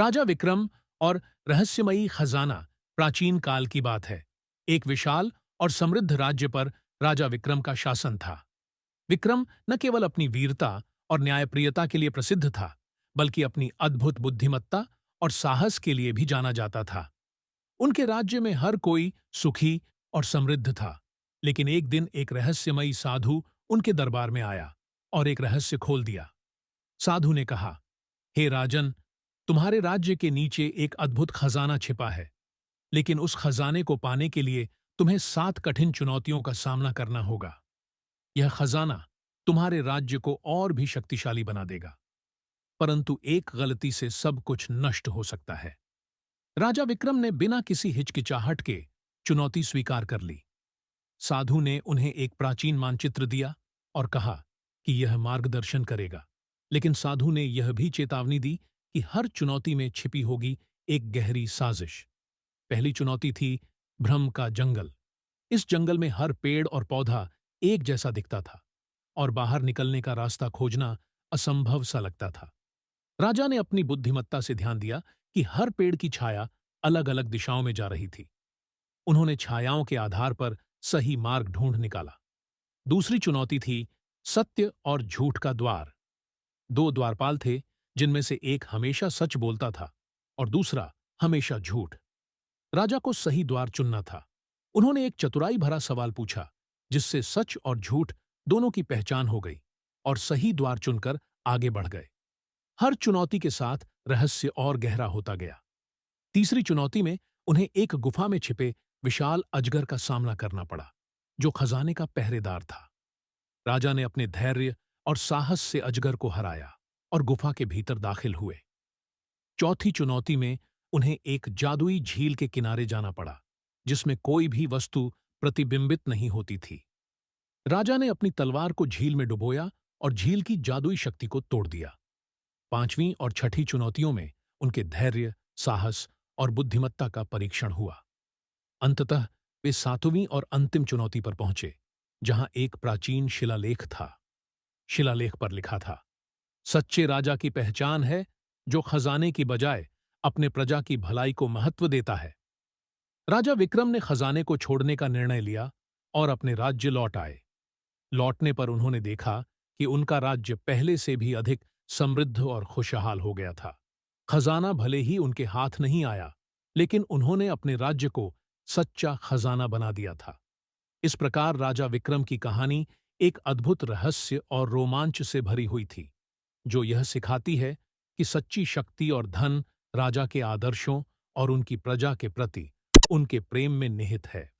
राजा विक्रम और रहस्यमयी खजाना प्राचीन काल की बात है। एक विशाल और समृद्ध राज्य पर राजा विक्रम का शासन था। विक्रम न केवल अपनी वीरता और न्यायप्रियता के लिए प्रसिद्ध था, बल्कि अपनी अद्भुत बुद्धिमत्ता और साहस के लिए भी जाना जाता था। उनके राज्य में हर कोई सुखी और समृद्ध था। लेकिन एक दिन एक रहस्यमयी साधु उनके दरबार में आया और एक रहस्य खोल दिया। साधु ने कहा, हे राजन, तुम्हारे राज्य के नीचे एक अद्भुत खजाना छिपा है, लेकिन उस खजाने को पाने के लिए तुम्हें 7 कठिन चुनौतियों का सामना करना होगा। यह खजाना तुम्हारे राज्य को और भी शक्तिशाली बना देगा, परंतु एक गलती से सब कुछ नष्ट हो सकता है। राजा विक्रम ने बिना किसी हिचकिचाहट के चुनौती स्वीकार कर ली। साधु ने उन्हें एक प्राचीन मानचित्र दिया और कहा कि यह मार्गदर्शन करेगा, लेकिन साधु ने यह भी चेतावनी दी कि हर चुनौती में छिपी होगी एक गहरी साजिश। पहली चुनौती थी भ्रम का जंगल। इस जंगल में हर पेड़ और पौधा एक जैसा दिखता था और बाहर निकलने का रास्ता खोजना असंभव सा लगता था। राजा ने अपनी बुद्धिमत्ता से ध्यान दिया कि हर पेड़ की छाया अलग-अलग दिशाओं में जा रही थी। उन्होंने छायाओं के आधार पर सही मार्ग ढूंढ निकाला। दूसरी चुनौती थी सत्य और झूठ का द्वार। 2 द्वारपाल थे, जिनमें से एक हमेशा सच बोलता था और दूसरा हमेशा झूठ। राजा को सही द्वार चुनना था। उन्होंने एक चतुराई भरा सवाल पूछा, जिससे सच और झूठ दोनों की पहचान हो गई और सही द्वार चुनकर आगे बढ़ गए। हर चुनौती के साथ रहस्य और गहरा होता गया। तीसरी चुनौती में उन्हें एक गुफा में छिपे विशाल अजगर का सामना करना पड़ा, जो खजाने का पहरेदार था। राजा ने अपने धैर्य और साहस से अजगर को हराया और गुफा के भीतर दाखिल हुए। चौथी चुनौती में उन्हें एक जादुई झील के किनारे जाना पड़ा, जिसमें कोई भी वस्तु प्रतिबिंबित नहीं होती थी। राजा ने अपनी तलवार को झील में डुबोया और झील की जादुई शक्ति को तोड़ दिया। पांचवीं और छठी चुनौतियों में उनके धैर्य, साहस और बुद्धिमत्ता का परीक्षण हुआ। अंततः वे 7वीं और अंतिम चुनौती पर पहुंचे, जहां एक प्राचीन शिलालेख था। शिलालेख पर लिखा था, सच्चे राजा की पहचान है जो खजाने की बजाय अपने प्रजा की भलाई को महत्व देता है। राजा विक्रम ने खजाने को छोड़ने का निर्णय लिया और अपने राज्य लौट आए। लौटने पर उन्होंने देखा कि उनका राज्य पहले से भी अधिक समृद्ध और खुशहाल हो गया था। खजाना भले ही उनके हाथ नहीं आया, लेकिन उन्होंने अपने राज्य को सच्चा खजाना बना दिया था। इस प्रकार राजा विक्रम की कहानी एक अद्भुत रहस्य और रोमांच से भरी हुई थी, जो यह सिखाती है कि सच्ची शक्ति और धन राजा के आदर्शों और उनकी प्रजा के प्रति उनके प्रेम में निहित है।